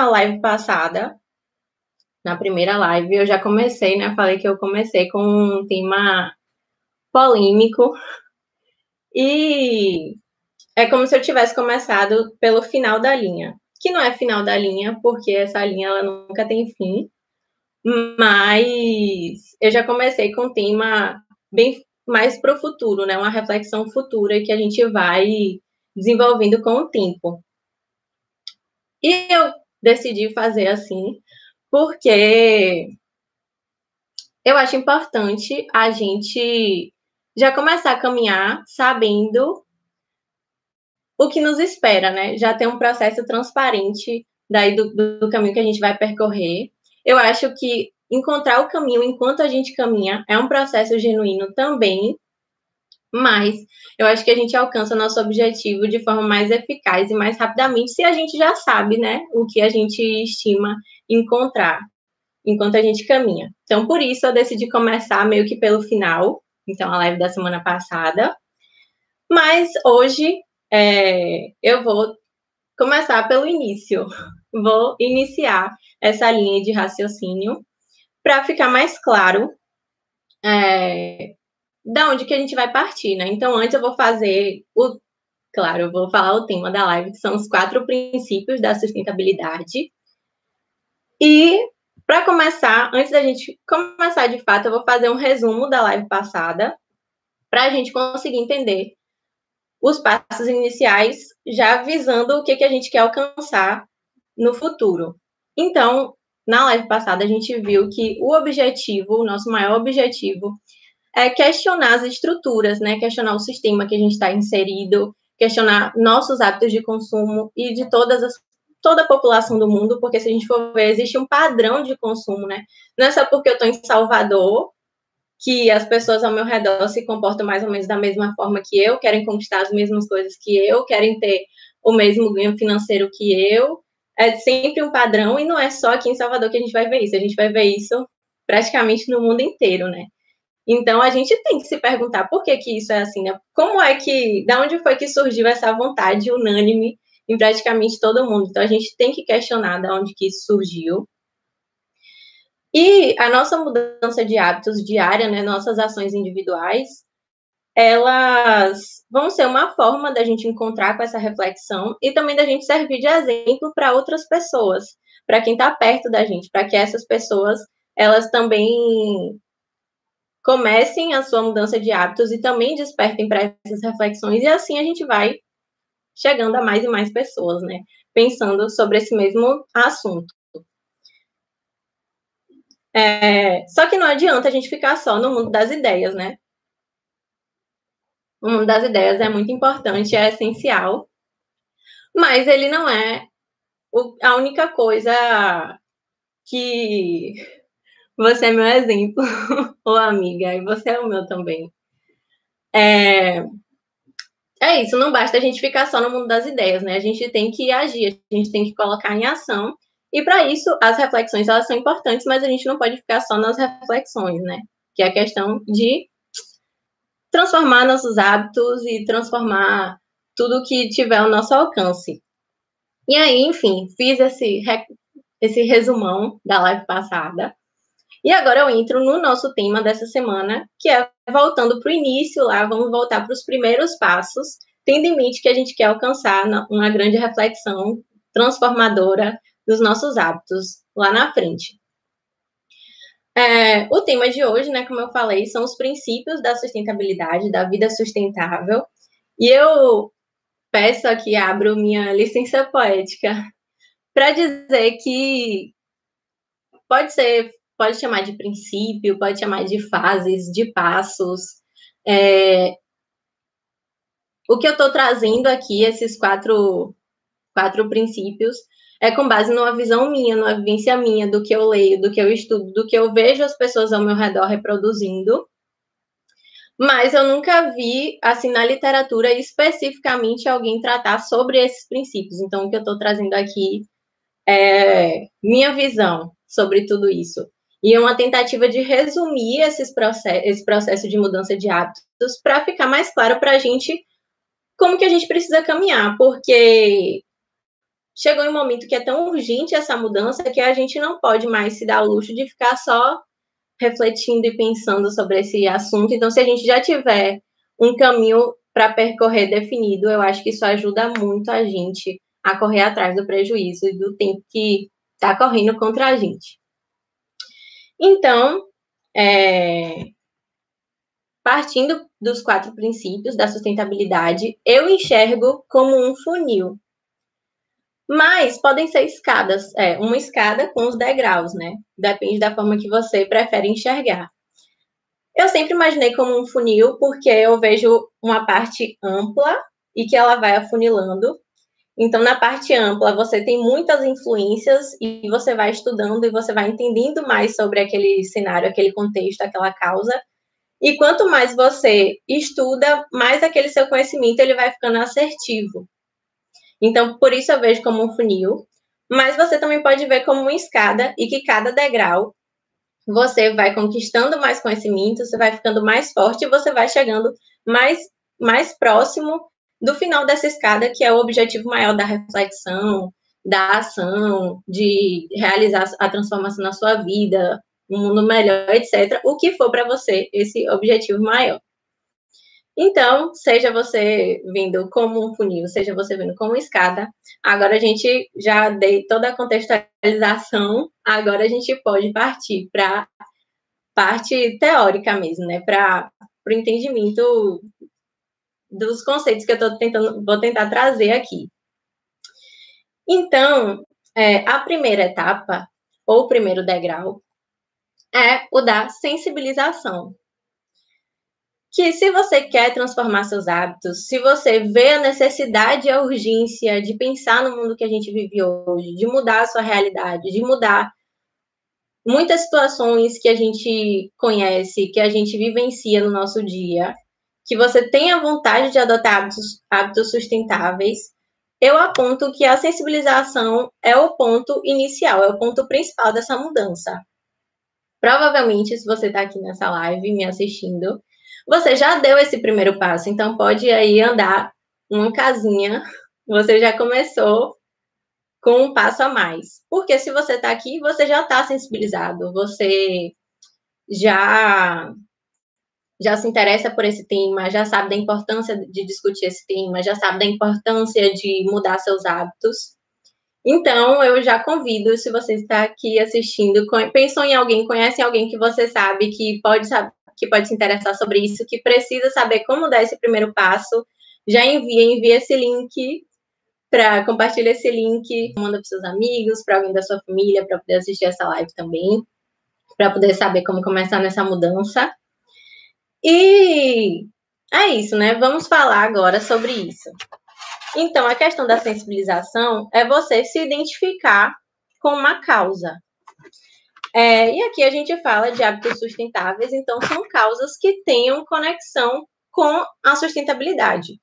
live passada, na primeira live, eu já comecei, né? Falei que eu comecei com um tema polêmico. E é como se eu tivesse começado pelo final da linha. Que não é final da linha, porque essa linha ela nunca tem fim. Mas eu já comecei com um tema bem mais para o futuro, né? Uma reflexão futura que a gente vai desenvolvendo com o tempo. E eu decidi fazer assim, porque eu acho importante a gente já começar a caminhar sabendo o que nos espera, né? Já ter um processo transparente daí do caminho que a gente vai percorrer. Eu acho que encontrar o caminho enquanto a gente caminha é um processo genuíno também, mas eu acho que a gente alcança nosso objetivo de forma mais eficaz e mais rapidamente se a gente já sabe, né, o que a gente estima encontrar enquanto a gente caminha. Então, por isso, eu decidi começar meio que pelo final, então, a live da semana passada. Mas hoje eu vou começar pelo início. Vou iniciar essa linha de raciocínio para ficar mais claro da onde que a gente vai partir, né? Então, antes eu vou fazer Claro, eu vou falar o tema da live, que são os 4 princípios da sustentabilidade. E, para começar, antes da gente começar de fato, eu vou fazer um resumo da live passada, para a gente conseguir entender os passos iniciais, já visando o que a gente quer alcançar no futuro. Então, na live passada, a gente viu que o nosso maior objetivo, é questionar as estruturas, né? Questionar o sistema que a gente está inserido, questionar nossos hábitos de consumo e de toda a população do mundo, porque se a gente for ver, existe um padrão de consumo, né? Não é só porque eu estou em Salvador que as pessoas ao meu redor se comportam mais ou menos da mesma forma que eu, querem conquistar as mesmas coisas que eu, querem ter o mesmo ganho financeiro que eu. É sempre um padrão, e não é só aqui em Salvador que a gente vai ver isso, a gente vai ver isso praticamente no mundo inteiro, né? Então, a gente tem que se perguntar por que isso é assim, né? Da onde foi que surgiu essa vontade unânime em praticamente todo mundo? Então, a gente tem que questionar da onde que isso surgiu. E a nossa mudança de hábitos diária, né, nossas ações individuais, elas vão ser uma forma da gente encontrar com essa reflexão e também da gente servir de exemplo para outras pessoas, para quem está perto da gente, para que essas pessoas, elas também comecem a sua mudança de hábitos e também despertem para essas reflexões, e assim a gente vai chegando a mais e mais pessoas, né, pensando sobre esse mesmo assunto. Só que não adianta a gente ficar só no mundo das ideias, né? O mundo das ideias é muito importante, é essencial, mas ele não é a única coisa que você é meu exemplo, ou amiga, e você é o meu também. É isso, não basta a gente ficar só no mundo das ideias, né? A gente tem que agir, a gente tem que colocar em ação. E para isso, as reflexões, elas são importantes, mas a gente não pode ficar só nas reflexões, né? Que é a questão de transformar nossos hábitos e transformar tudo que tiver ao nosso alcance. E aí, enfim, fiz esse resumão da live passada. E agora eu entro no nosso tema dessa semana, que é voltando para o início lá, vamos voltar para os primeiros passos, tendo em mente que a gente quer alcançar uma grande reflexão transformadora dos nossos hábitos lá na frente. O tema de hoje, né, como eu falei, são os princípios da sustentabilidade, da vida sustentável. E eu peço aqui, abro minha licença poética para dizer que pode chamar de princípio, pode chamar de fases, de passos. O que eu estou trazendo aqui, esses quatro princípios, é com base numa visão minha, numa vivência minha, do que eu leio, do que eu estudo, do que eu vejo as pessoas ao meu redor reproduzindo. Mas eu nunca vi, assim, na literatura, especificamente alguém tratar sobre esses princípios. Então, o que eu estou trazendo aqui é minha visão sobre tudo isso. E é uma tentativa de resumir esse processo de mudança de hábitos para ficar mais claro para a gente como que a gente precisa caminhar, porque chegou em um momento que é tão urgente essa mudança que a gente não pode mais se dar o luxo de ficar só refletindo e pensando sobre esse assunto. Então, se a gente já tiver um caminho para percorrer definido, eu acho que isso ajuda muito a gente a correr atrás do prejuízo e do tempo que está correndo contra a gente. Então, partindo dos 4 princípios da sustentabilidade, eu enxergo como um funil. Mas podem ser escadas, uma escada com os degraus, né? Depende da forma que você prefere enxergar. Eu sempre imaginei como um funil, porque eu vejo uma parte ampla e que ela vai afunilando. Então, na parte ampla, você tem muitas influências e você vai estudando e você vai entendendo mais sobre aquele cenário, aquele contexto, aquela causa. E quanto mais você estuda, mais aquele seu conhecimento ele vai ficando assertivo. Então, por isso eu vejo como um funil. Mas você também pode ver como uma escada e que cada degrau você vai conquistando mais conhecimento, você vai ficando mais forte e você vai chegando mais próximo do final dessa escada, que é o objetivo maior da reflexão, da ação, de realizar a transformação na sua vida, um mundo melhor, etc. O que for para você esse objetivo maior. Então, seja você vendo como um funil, seja você vendo como escada, agora a gente já dei toda a contextualização, agora a gente pode partir para parte teórica mesmo, né? Para o entendimento dos conceitos que eu vou tentar trazer aqui. Então, a primeira etapa, ou o primeiro degrau, é o da sensibilização. Que se você quer transformar seus hábitos, se você vê a necessidade e a urgência de pensar no mundo que a gente vive hoje, de mudar a sua realidade, de mudar muitas situações que a gente conhece, que a gente vivencia no nosso dia, que você tenha vontade de adotar hábitos sustentáveis, eu aponto que a sensibilização é o ponto inicial, é o ponto principal dessa mudança. Provavelmente, se você está aqui nessa live me assistindo, você já deu esse primeiro passo, então pode aí andar uma casinha, você já começou com um passo a mais. Porque se você está aqui, você já está sensibilizado, você já se interessa por esse tema, já sabe da importância de discutir esse tema, já sabe da importância de mudar seus hábitos. Então, eu já convido, se você está aqui assistindo, pensou em alguém, conhece alguém que você sabe que pode se interessar sobre isso, que precisa saber como dar esse primeiro passo, já envia esse link, compartilha esse link, manda para seus amigos, para alguém da sua família, para poder assistir essa live também, para poder saber como começar nessa mudança. E é isso, né? Vamos falar agora sobre isso. Então, a questão da sensibilização é você se identificar com uma causa. E aqui a gente fala de hábitos sustentáveis, então são causas que tenham conexão com a sustentabilidade.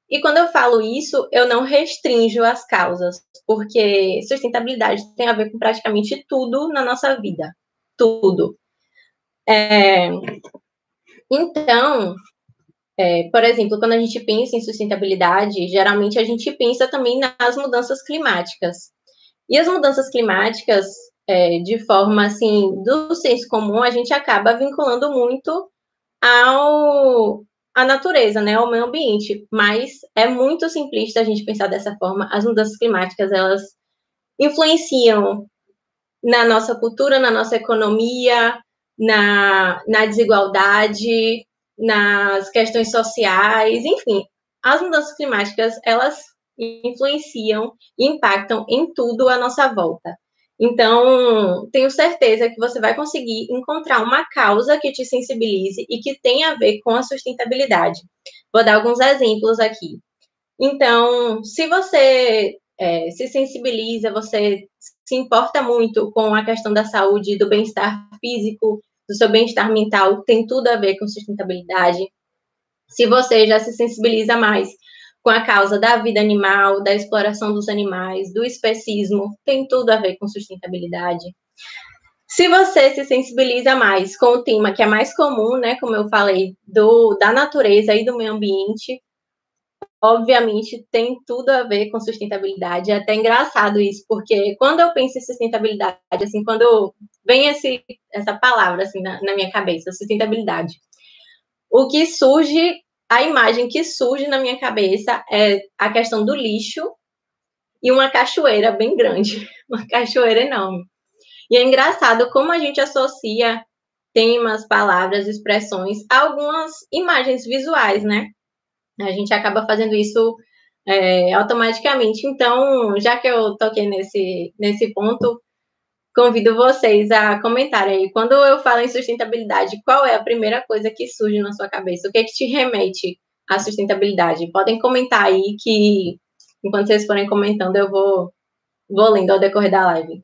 E quando eu falo isso, eu não restringo as causas, porque sustentabilidade tem a ver com praticamente tudo na nossa vida. Tudo. Então, por exemplo, quando a gente pensa em sustentabilidade, geralmente a gente pensa também nas mudanças climáticas. E as mudanças climáticas, de forma, assim, do senso comum, a gente acaba vinculando muito à natureza, né, ao meio ambiente. Mas é muito simplista a gente pensar dessa forma. As mudanças climáticas, elas influenciam na nossa cultura, na nossa economia, na desigualdade, nas questões sociais, enfim. As mudanças climáticas, elas influenciam e impactam em tudo à nossa volta. Então, tenho certeza que você vai conseguir encontrar uma causa que te sensibilize e que tenha a ver com a sustentabilidade. Vou dar alguns exemplos aqui. Então, se você se sensibiliza, você se importa muito com a questão da saúde, do bem-estar físico, do seu bem-estar mental, tem tudo a ver com sustentabilidade. Se você já se sensibiliza mais com a causa da vida animal, da exploração dos animais, do especismo, tem tudo a ver com sustentabilidade. Se você se sensibiliza mais com o tema que é mais comum, né, como eu falei, da natureza e do meio ambiente, obviamente, tem tudo a ver com sustentabilidade. É até engraçado isso, porque quando eu penso em sustentabilidade, assim, quando vem essa palavra assim, na minha cabeça, sustentabilidade, o que surge, a imagem que surge na minha cabeça é a questão do lixo e uma cachoeira bem grande, uma cachoeira enorme. E é engraçado como a gente associa temas, palavras, expressões a algumas imagens visuais, né? A gente acaba fazendo isso automaticamente. Então, já que eu toquei nesse ponto, convido vocês a comentarem aí. Quando eu falo em sustentabilidade, qual é a primeira coisa que surge na sua cabeça? O que é que te remete à sustentabilidade? Podem comentar aí que, enquanto vocês forem comentando, eu vou lendo ao decorrer da live.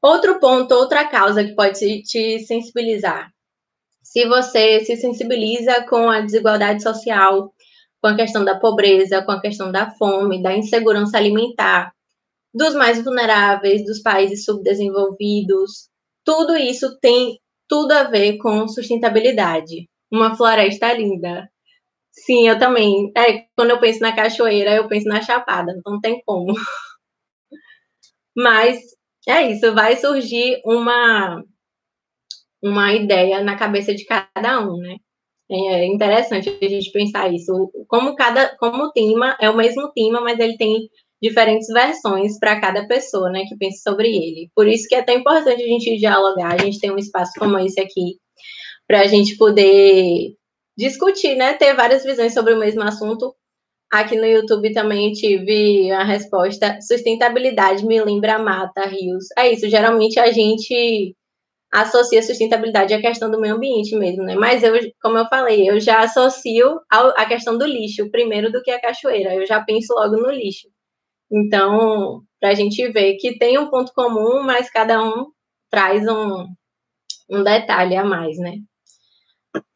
Outro ponto, outra causa que pode te sensibilizar. Se você se sensibiliza com a desigualdade social, com a questão da pobreza, com a questão da fome, da insegurança alimentar, dos mais vulneráveis, dos países subdesenvolvidos, tudo isso tem tudo a ver com sustentabilidade. Uma floresta linda. Sim, eu também. Quando eu penso na cachoeira, eu penso na Chapada, não tem como. Mas é isso, vai surgir uma ideia na cabeça de cada um, né? É interessante a gente pensar isso. Como o tema é o mesmo tema, mas ele tem diferentes versões para cada pessoa, né, que pensa sobre ele. Por isso que é tão importante a gente dialogar, a gente tem um espaço como esse aqui para a gente poder discutir, né, ter várias visões sobre o mesmo assunto. Aqui no YouTube também tive a resposta: sustentabilidade me lembra mata, rios. É isso, geralmente a gente associa sustentabilidade à questão do meio ambiente mesmo, né? Mas eu, como eu falei, eu já associo a questão do lixo primeiro do que a cachoeira. Eu já penso logo no lixo. Então, para a gente ver que tem um ponto comum, mas cada um traz um detalhe a mais, né?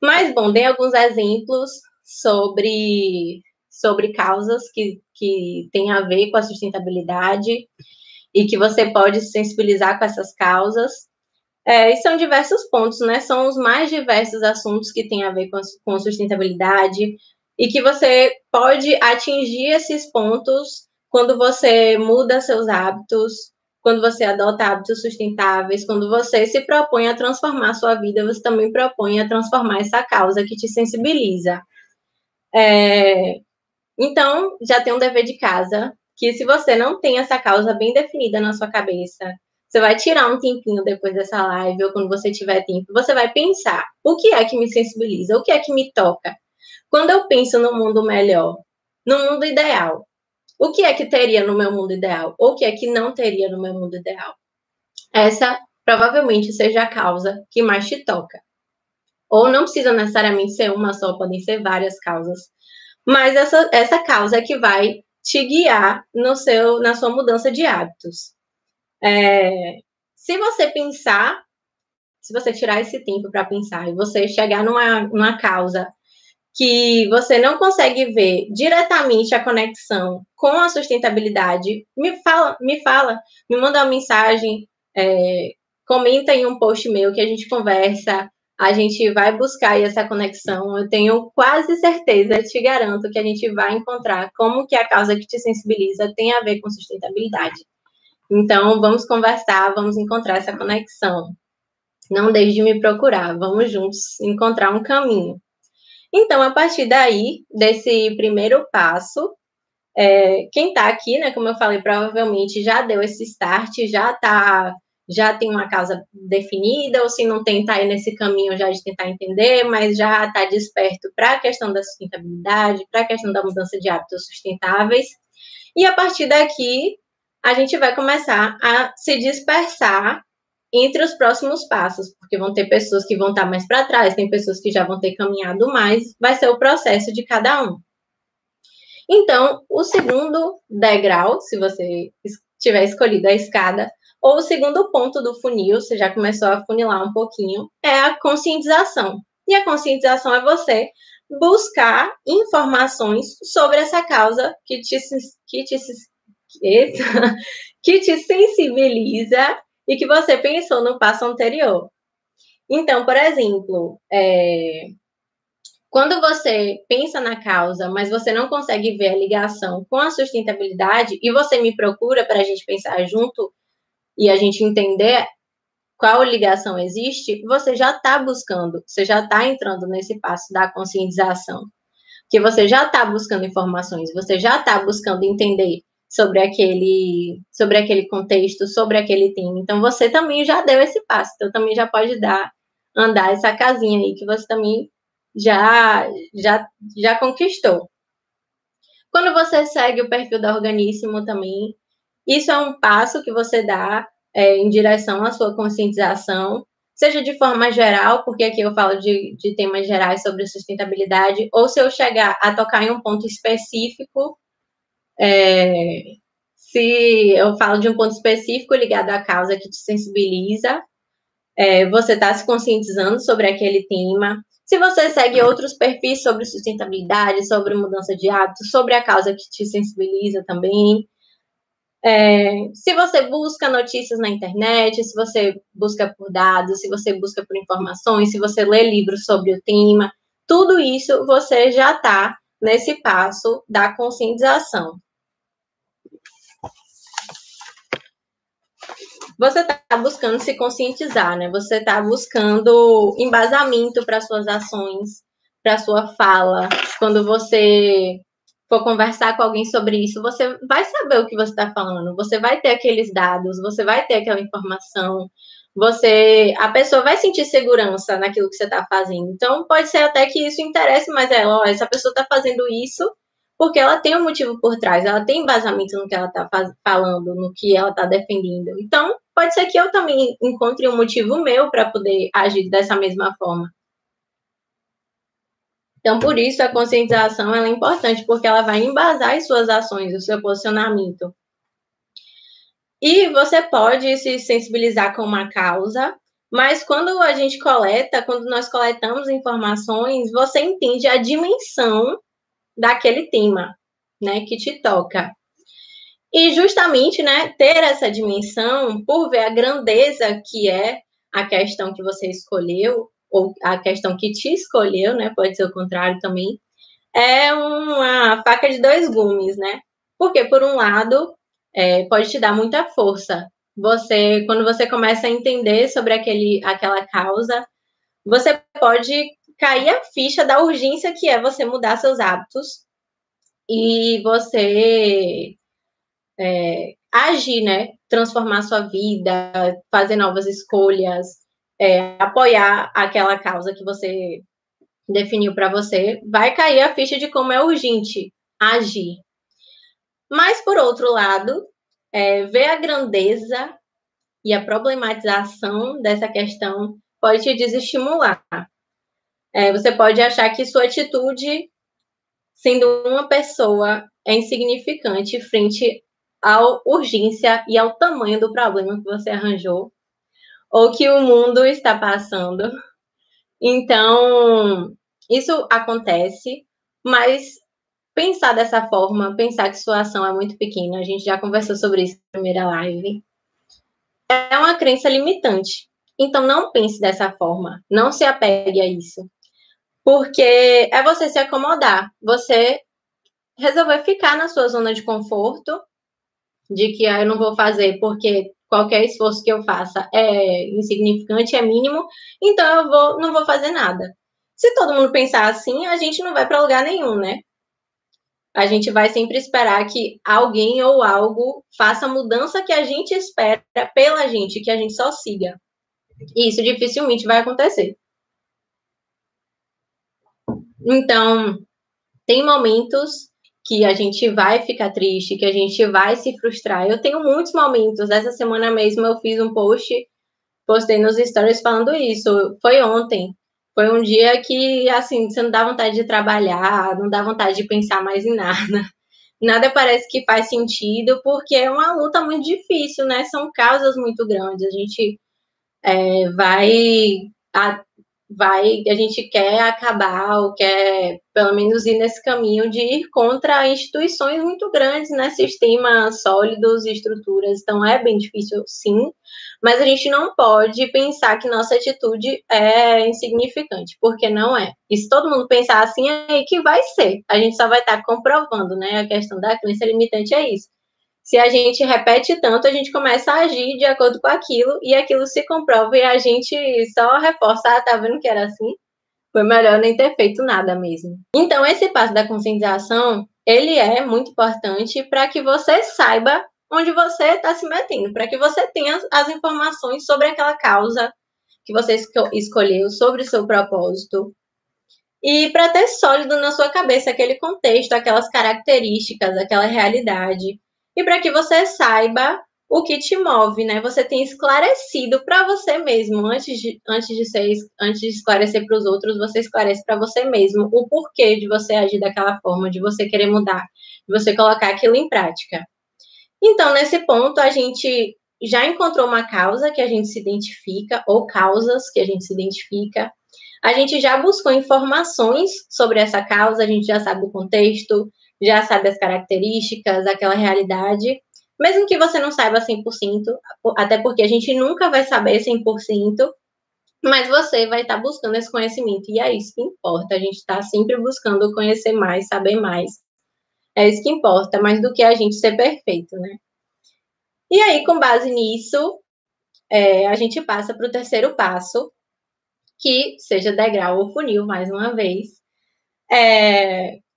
Mas, bom, dei alguns exemplos sobre causas que têm a ver com a sustentabilidade e que você pode se sensibilizar com essas causas. E são diversos pontos, né? São os mais diversos assuntos que têm a ver com sustentabilidade e que você pode atingir esses pontos quando você muda seus hábitos, quando você adota hábitos sustentáveis, quando você se propõe a transformar a sua vida, você também propõe a transformar essa causa que te sensibiliza. Então, já tem um dever de casa, que se você não tem essa causa bem definida na sua cabeça, você vai tirar um tempinho depois dessa live, ou quando você tiver tempo, você vai pensar: o que é que me sensibiliza? O que é que me toca? Quando eu penso no mundo melhor, no mundo ideal, o que é que teria no meu mundo ideal? Ou o que é que não teria no meu mundo ideal? Essa provavelmente seja a causa que mais te toca. Ou não precisa necessariamente ser uma só, podem ser várias causas. Mas essa causa é que vai te guiar na sua mudança de hábitos. Se você pensar, se você tirar esse tempo para pensar e você chegar numa causa que você não consegue ver diretamente a conexão com a sustentabilidade, me manda uma mensagem, comenta em um post meu que a gente conversa, a gente vai buscar aí essa conexão. Eu tenho quase certeza, te garanto, que a gente vai encontrar como que a causa que te sensibiliza tem a ver com sustentabilidade. Então, vamos conversar, vamos encontrar essa conexão. Não deixe de me procurar, vamos juntos encontrar um caminho. Então, a partir daí, desse primeiro passo, quem está aqui, né, como eu falei, provavelmente já deu esse start, já tem uma causa definida, ou se não tem, está aí nesse caminho já de tentar entender, mas já está desperto para a questão da sustentabilidade, para a questão da mudança de hábitos sustentáveis. E a partir daqui, a gente vai começar a se dispersar entre os próximos passos, porque vão ter pessoas que vão estar mais para trás, tem pessoas que já vão ter caminhado mais, vai ser o processo de cada um. Então, o segundo degrau, se você tiver escolhido a escada, ou o segundo ponto do funil, você já começou a funilar um pouquinho, é a conscientização. E a conscientização é você buscar informações sobre essa causa que te sensibiliza e que você pensou no passo anterior. Então, por exemplo, quando você pensa na causa, mas você não consegue ver a ligação com a sustentabilidade, e você me procura para a gente pensar junto e a gente entender qual ligação existe, você já está buscando, você já está entrando nesse passo da conscientização. Porque você já está buscando informações, você já está buscando entender sobre aquele contexto, sobre aquele tema. Então, você também já deu esse passo. Então, também já pode andar essa casinha aí que você também já conquistou. Quando você segue o perfil da Organissimo também, isso é um passo que você dá em direção à sua conscientização, seja de forma geral, porque aqui eu falo de temas gerais sobre sustentabilidade, ou se eu chegar a tocar em um ponto específico, se eu falo de um ponto específico ligado à causa que te sensibiliza, você está se conscientizando sobre aquele tema. Se você segue outros perfis sobre sustentabilidade, sobre mudança de hábitos, sobre a causa que te sensibiliza também. Se você busca notícias na internet, se você busca por dados, se você busca por informações, se você lê livros sobre o tema, tudo isso você já está nesse passo da conscientização. Você está buscando se conscientizar, né? Você está buscando embasamento para suas ações, para sua fala. Quando você for conversar com alguém sobre isso, você vai saber o que você está falando, você vai ter aqueles dados, você vai ter aquela informação, a pessoa vai sentir segurança naquilo que você está fazendo. Então, pode ser até que isso interesse mais ela. Ó, essa pessoa está fazendo isso porque ela tem um motivo por trás, ela tem embasamento no que ela está falando, no que ela está defendendo. Então, pode ser que eu também encontre um motivo meu para poder agir dessa mesma forma. Então, por isso, a conscientização ela é importante, porque ela vai embasar as suas ações, o seu posicionamento. E você pode se sensibilizar com uma causa, mas quando nós coletamos informações, você entende a dimensão daquele tema, né, que te toca. E justamente, né, ter essa dimensão, por ver a grandeza que é a questão que você escolheu, ou a questão que te escolheu, né, pode ser o contrário também, é uma faca de dois gumes, né? Porque, por um lado, pode te dar muita força. Quando você começa a entender sobre aquela causa, você pode cair a ficha da urgência que é você mudar seus hábitos e você agir, né? Transformar sua vida, fazer novas escolhas, apoiar aquela causa que você definiu para você, vai cair a ficha de como é urgente agir. Mas, por outro lado, ver a grandeza e a problematização dessa questão pode te desestimular. Você pode achar que sua atitude, sendo uma pessoa, é insignificante frente à urgência e ao tamanho do problema que você arranjou ou que o mundo está passando. Então, isso acontece, mas pensar dessa forma, pensar que sua ação é muito pequena, a gente já conversou sobre isso na primeira live, é uma crença limitante. Então, não pense dessa forma, não se apegue a isso, porque é você se acomodar, você resolver ficar na sua zona de conforto, de que eu não vou fazer porque qualquer esforço que eu faça é insignificante, é mínimo, então não vou fazer nada. Se todo mundo pensar assim, a gente não vai para lugar nenhum, né? A gente vai sempre esperar que alguém ou algo faça a mudança que a gente espera pela gente, que a gente só siga. E isso dificilmente vai acontecer. Então, tem momentos que a gente vai ficar triste, que a gente vai se frustrar. Eu tenho muitos momentos. Essa semana mesmo eu fiz um postei nos stories falando isso. Foi ontem. Foi um dia que, assim, você não dá vontade de trabalhar, não dá vontade de pensar mais em nada. Nada parece que faz sentido, porque é uma luta muito difícil, né? São causas muito grandes. A gente vai a gente quer acabar, ou quer pelo menos ir nesse caminho de ir contra instituições muito grandes, né, sistemas sólidos e estruturas. Então é bem difícil, sim, mas a gente não pode pensar que nossa atitude é insignificante, porque não é. E se todo mundo pensar assim, é aí que vai ser. A gente só vai estar comprovando, né? A questão da crença limitante é isso. Se a gente repete tanto, a gente começa a agir de acordo com aquilo, e aquilo se comprova, e a gente só reforça, tá vendo que era assim? Foi melhor nem ter feito nada mesmo. Então, esse passo da conscientização, ele é muito importante para que você saiba onde você está se metendo, para que você tenha as informações sobre aquela causa que você escolheu, sobre o seu propósito, e para ter sólido na sua cabeça aquele contexto, aquelas características, aquela realidade, e para que você saiba o que te move, né? Você tem esclarecido para você mesmo, antes de esclarecer para os outros, você esclarece para você mesmo o porquê de você agir daquela forma, de você querer mudar, de você colocar aquilo em prática. Então, nesse ponto, a gente já encontrou uma causa que a gente se identifica, ou causas que a gente se identifica. A gente já buscou informações sobre essa causa, a gente já sabe o contexto, já sabe as características, aquela realidade. Mesmo que você não saiba 100%, até porque a gente nunca vai saber 100%, mas você vai estar buscando esse conhecimento, e é isso que importa. A gente está sempre buscando conhecer mais, saber mais. É isso que importa, mais do que a gente ser perfeito, né? E aí, com base nisso, a gente passa para o terceiro passo, que seja degrau ou funil, mais uma vez.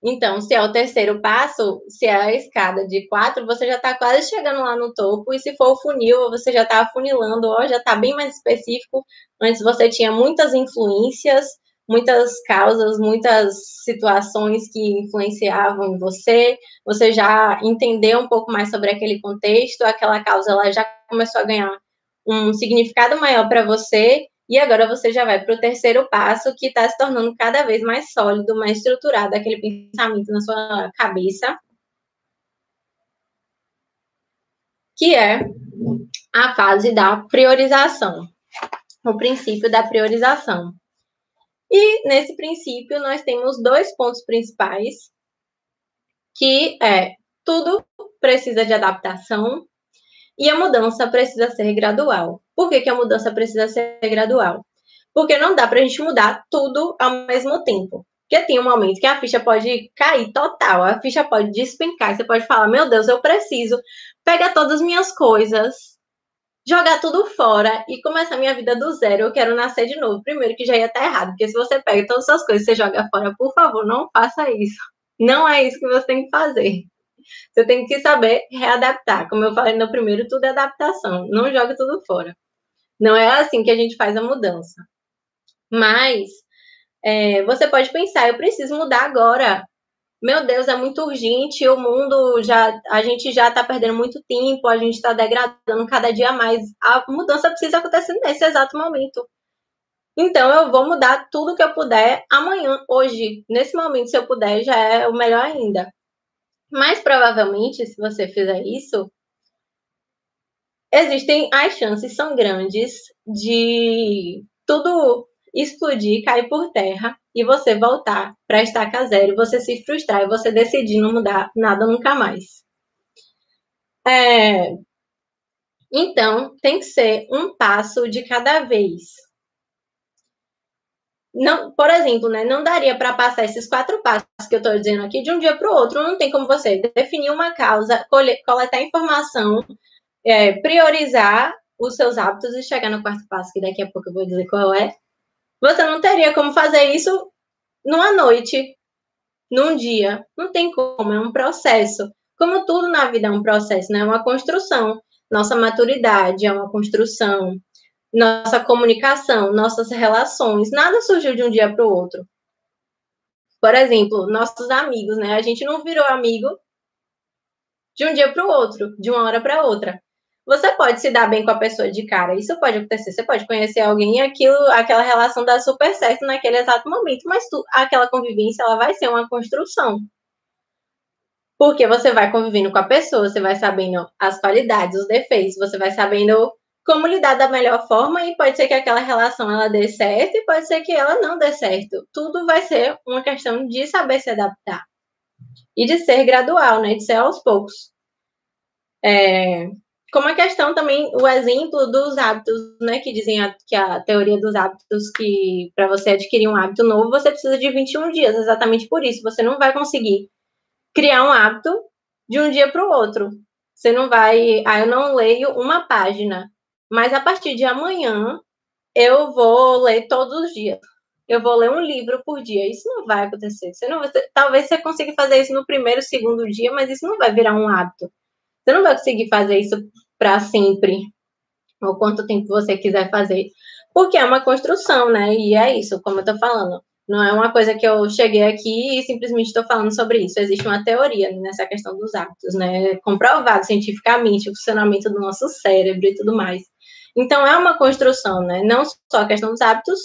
Então, se é o terceiro passo, se é a escada de 4, você já está quase chegando lá no topo, e se for o funil, você já está afunilando, ou já está bem mais específico. Antes você tinha muitas influências, muitas causas, muitas situações que influenciavam em você, você já entendeu um pouco mais sobre aquele contexto, aquela causa ela já começou a ganhar um significado maior para você, e agora você já vai para o terceiro passo, que está se tornando cada vez mais sólido, mais estruturado, aquele pensamento na sua cabeça, que é a fase da priorização, o princípio da priorização. E nesse princípio nós temos 2 pontos principais, que é tudo precisa de adaptação e a mudança precisa ser gradual. Por que a mudança precisa ser gradual? Porque não dá pra gente mudar tudo ao mesmo tempo. Porque tem um momento que a ficha pode cair total, a ficha pode despencar, você pode falar, meu Deus, eu preciso pegar todas as minhas coisas, jogar tudo fora e começar minha vida do zero, eu quero nascer de novo. Primeiro que já ia estar errado, porque se você pega todas as suas coisas e você joga fora, por favor, não faça isso. Não é isso que você tem que fazer. Você tem que saber readaptar. Como eu falei no primeiro, tudo é adaptação. Não joga tudo fora. Não é assim que a gente faz a mudança. Mas você pode pensar, eu preciso mudar agora. Meu Deus, é muito urgente, o mundo a gente já está perdendo muito tempo, a gente está degradando cada dia mais. A mudança precisa acontecer nesse exato momento. Então, eu vou mudar tudo que eu puder amanhã, hoje. Nesse momento, se eu puder, já é o melhor ainda. Mas, provavelmente, se você fizer isso, as chances são grandes de tudo explodir, cair por terra e você voltar para a estaca zero, você se frustrar e você decidir não mudar nada nunca mais. Então, tem que ser um passo de cada vez. Não, por exemplo, né, não daria para passar esses 4 passos que eu estou dizendo aqui de um dia para o outro. Não tem como você definir uma causa, coletar informação, priorizar os seus hábitos e chegar no 4º passo, que daqui a pouco eu vou dizer qual é. Você não teria como fazer isso numa noite, num dia. Não tem como, é um processo. Como tudo na vida é um processo, né? É uma construção. Nossa maturidade é uma construção. Nossa comunicação, nossas relações. Nada surgiu de um dia para o outro. Por exemplo, nossos amigos, né? A gente não virou amigo de um dia para o outro, de uma hora para outra. Você pode se dar bem com a pessoa de cara, isso pode acontecer. Você pode conhecer alguém e aquela relação dá super certo naquele exato momento, mas aquela convivência ela vai ser uma construção. Porque você vai convivendo com a pessoa, você vai sabendo as qualidades, os defeitos, você vai sabendo como lidar da melhor forma, e pode ser que aquela relação ela dê certo e pode ser que ela não dê certo. Tudo vai ser uma questão de saber se adaptar e de ser gradual, né? De ser aos poucos. Como a questão também, o exemplo dos hábitos, né? Que dizem que a teoria dos hábitos, que para você adquirir um hábito novo, você precisa de 21 dias, exatamente por isso. Você não vai conseguir criar um hábito de um dia para o outro. Você não vai, eu não leio uma página, mas a partir de amanhã eu vou ler todos os dias. Eu vou ler um livro por dia. Isso não vai acontecer. Talvez você consiga fazer isso no primeiro, segundo dia, mas isso não vai virar um hábito. Você não vai conseguir fazer isso para sempre, ou quanto tempo você quiser fazer, porque é uma construção, né? E é isso, como eu tô falando. Não é uma coisa que eu cheguei aqui e simplesmente estou falando sobre isso. Existe uma teoria nessa questão dos hábitos, né? Comprovado cientificamente o funcionamento do nosso cérebro e tudo mais. Então, é uma construção, né? Não só a questão dos hábitos,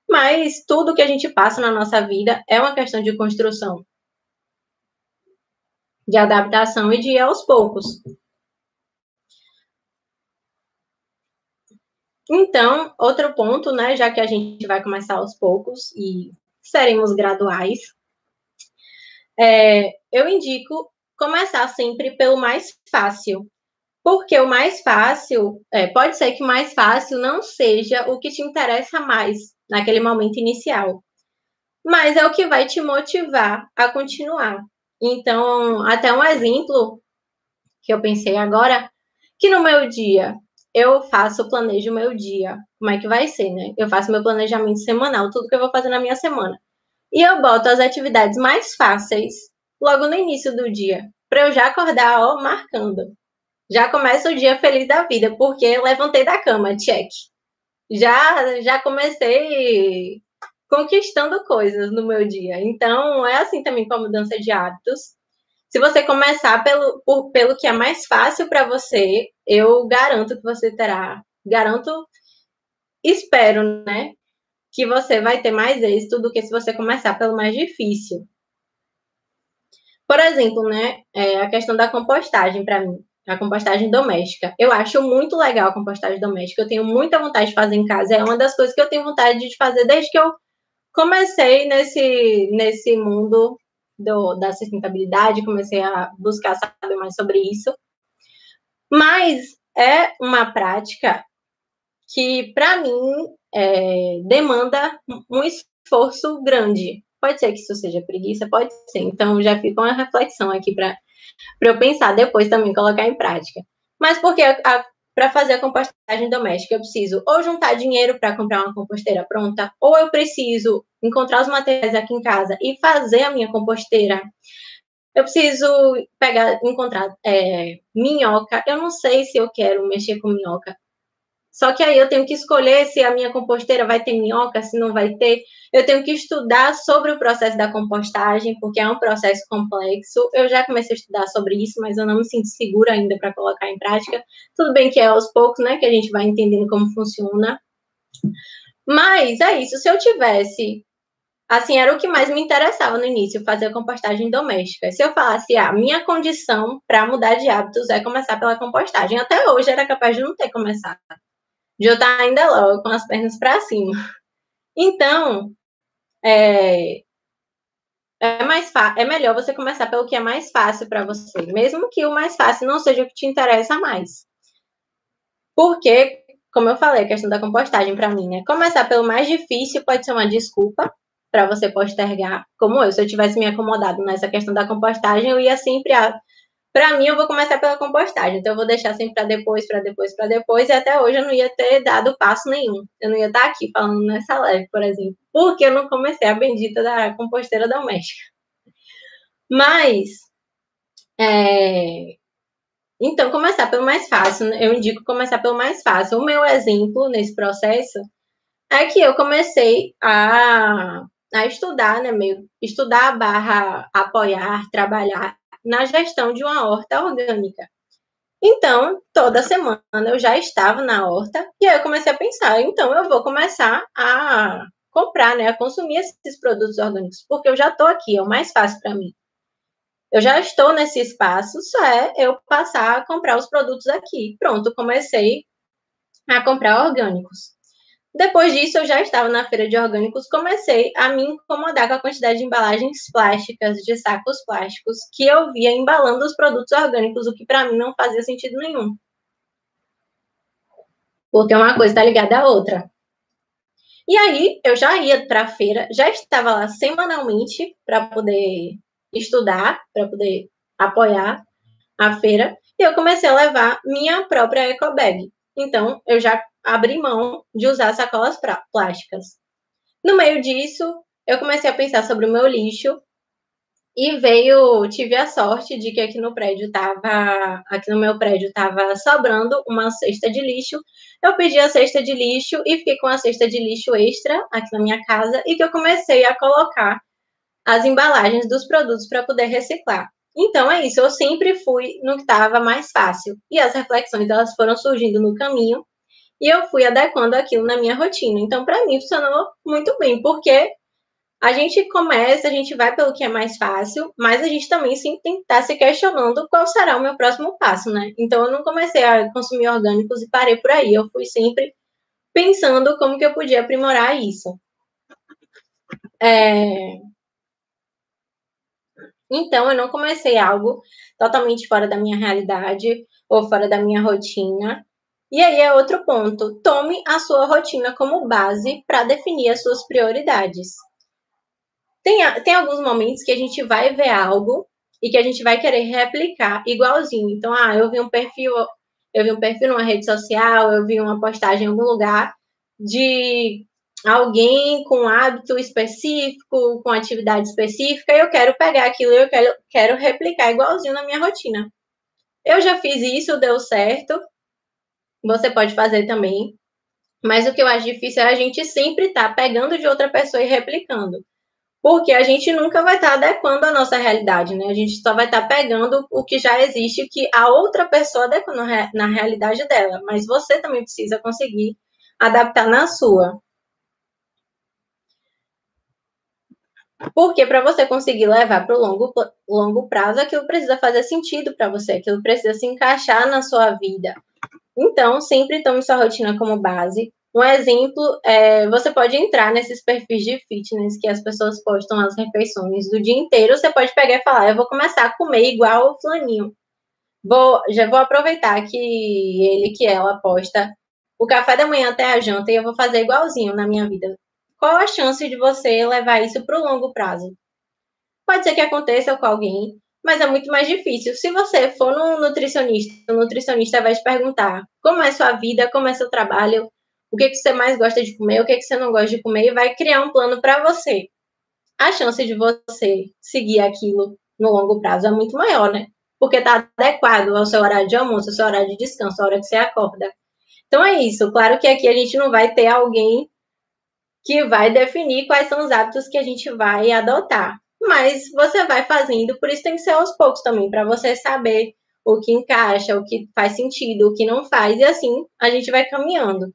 mas tudo que a gente passa na nossa vida é uma questão de construção, de adaptação e de ir aos poucos. Então, outro ponto, né, já que a gente vai começar aos poucos e seremos graduais, eu indico começar sempre pelo mais fácil, porque o mais fácil, pode ser que o mais fácil não seja o que te interessa mais naquele momento inicial, mas é o que vai te motivar a continuar. Então, até um exemplo que eu pensei agora, que no meu dia planejo o meu dia, como é que vai ser, né? Eu faço meu planejamento semanal, tudo que eu vou fazer na minha semana. E eu boto as atividades mais fáceis logo no início do dia, para eu já acordar, ó, marcando. Já começo o dia feliz da vida, porque levantei da cama, check. Já comecei conquistando coisas no meu dia. Então, é assim também com a mudança de hábitos. Se você começar pelo que é mais fácil para você, eu garanto que você terá, garanto, espero, né, que você vai ter mais êxito do que se você começar pelo mais difícil. Por exemplo, né, a questão da compostagem para mim, a compostagem doméstica. Eu acho muito legal a compostagem doméstica, eu tenho muita vontade de fazer em casa, é uma das coisas que eu tenho vontade de fazer desde que eu comecei nesse mundo da sustentabilidade, comecei a buscar saber mais sobre isso. Mas é uma prática que, para mim, demanda um esforço grande. Pode ser que isso seja preguiça, pode ser. Então, já fica uma reflexão aqui para eu pensar depois também, colocar em prática. Mas porque para fazer a compostagem doméstica, eu preciso ou juntar dinheiro para comprar uma composteira pronta, ou eu preciso encontrar os materiais aqui em casa e fazer a minha composteira. Eu preciso encontrar minhoca. Eu não sei se eu quero mexer com minhoca. Só que aí eu tenho que escolher se a minha composteira vai ter minhoca, se não vai ter. Eu tenho que estudar sobre o processo da compostagem, porque é um processo complexo. Eu já comecei a estudar sobre isso, mas eu não me sinto segura ainda para colocar em prática. Tudo bem que é aos poucos, né, que a gente vai entendendo como funciona. Mas é isso. Se eu tivesse, assim, era o que mais me interessava no início, fazer a compostagem doméstica. Se eu falasse, minha condição para mudar de hábitos é começar pela compostagem. Até hoje era capaz de não ter começado, de eu estar ainda logo com as pernas para cima. Então, é melhor você começar pelo que é mais fácil para você, mesmo que o mais fácil não seja o que te interessa mais. Porque, como eu falei, a questão da compostagem para mim, né? Começar pelo mais difícil pode ser uma desculpa para você postergar. Como eu, se eu tivesse me acomodado nessa questão da compostagem, eu ia sempre para mim, eu vou começar pela compostagem. Então, eu vou deixar sempre para depois, para depois, para depois. E até hoje eu não ia ter dado passo nenhum. Eu não ia estar aqui falando nessa live, por exemplo. Porque eu não comecei a bendita da composteira doméstica. Mas, então, começar pelo mais fácil. Eu indico começar pelo mais fácil. O meu exemplo nesse processo é que eu comecei a estudar, né? Estudar / apoiar, trabalhar na gestão de uma horta orgânica. Então, toda semana eu já estava na horta e aí eu comecei a pensar, então eu vou começar a comprar, né, a consumir esses produtos orgânicos, porque eu já estou aqui, é o mais fácil para mim. Eu já estou nesse espaço, só é eu passar a comprar os produtos aqui. Pronto, comecei a comprar orgânicos. Depois disso, eu já estava na feira de orgânicos, comecei a me incomodar com a quantidade de embalagens plásticas, de sacos plásticos, que eu via embalando os produtos orgânicos, o que para mim não fazia sentido nenhum. Porque uma coisa está ligada à outra. E aí, eu já ia para a feira, já estava lá semanalmente para poder estudar, para poder apoiar a feira, e eu comecei a levar minha própria eco bag. Então, eu já abri mão de usar sacolas plásticas. No meio disso, eu comecei a pensar sobre o meu lixo e tive a sorte de que aqui no meu prédio estava sobrando uma cesta de lixo. Eu pedi a cesta de lixo e fiquei com a cesta de lixo extra aqui na minha casa e que eu comecei a colocar as embalagens dos produtos para poder reciclar. Então é isso, eu sempre fui no que estava mais fácil. E as reflexões elas foram surgindo no caminho e eu fui adequando aquilo na minha rotina. Então, para mim, funcionou muito bem, porque a gente começa, a gente vai pelo que é mais fácil, mas a gente também sempre tem que estar se questionando qual será o meu próximo passo, né? Então, eu não comecei a consumir orgânicos e parei por aí. Eu fui sempre pensando como que eu podia aprimorar isso. Então, eu não comecei algo totalmente fora da minha realidade ou fora da minha rotina. E aí é outro ponto. Tome a sua rotina como base para definir as suas prioridades. Tem alguns momentos que a gente vai ver algo e que a gente vai querer replicar igualzinho. Então, eu vi um perfil numa rede social, eu vi uma postagem em algum lugar de alguém com hábito específico, com atividade específica, e eu quero pegar aquilo e quero replicar igualzinho na minha rotina. Eu já fiz isso, deu certo. Você pode fazer também. Mas o que eu acho difícil é a gente sempre estar pegando de outra pessoa e replicando. Porque a gente nunca vai estar adequando a nossa realidade, né? A gente só vai estar pegando o que já existe, que a outra pessoa adequa na realidade dela. Mas você também precisa conseguir adaptar na sua. Porque para você conseguir levar para o longo prazo, aquilo precisa fazer sentido para você, aquilo precisa se encaixar na sua vida. Então, sempre tome sua rotina como base. Um exemplo, você pode entrar nesses perfis de fitness que as pessoas postam as refeições do dia inteiro. Você pode pegar e falar, eu vou começar a comer igual o fulaninho. Já vou aproveitar que ela posta o café da manhã até a janta e eu vou fazer igualzinho na minha vida. Qual a chance de você levar isso para o longo prazo? Pode ser que aconteça com alguém, mas é muito mais difícil. Se você for no nutricionista, o nutricionista vai te perguntar como é sua vida, como é seu trabalho, o que você mais gosta de comer, o que você não gosta de comer, e vai criar um plano para você. A chance de você seguir aquilo no longo prazo é muito maior, né? Porque está adequado ao seu horário de almoço, ao seu horário de descanso, a hora que você acorda. Então é isso. Claro que aqui a gente não vai ter alguém que vai definir quais são os hábitos que a gente vai adotar. Mas você vai fazendo, por isso tem que ser aos poucos também, para você saber o que encaixa, o que faz sentido, o que não faz, e assim a gente vai caminhando.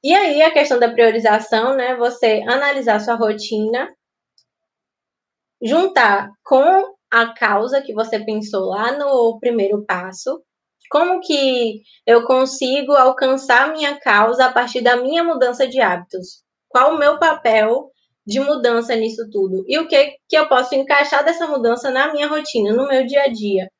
E aí a questão da priorização, né? Você analisar sua rotina, juntar com a causa que você pensou lá no primeiro passo, como que eu consigo alcançar minha causa a partir da minha mudança de hábitos? Qual o meu papel de mudança nisso tudo? E o que eu posso encaixar dessa mudança na minha rotina, no meu dia a dia?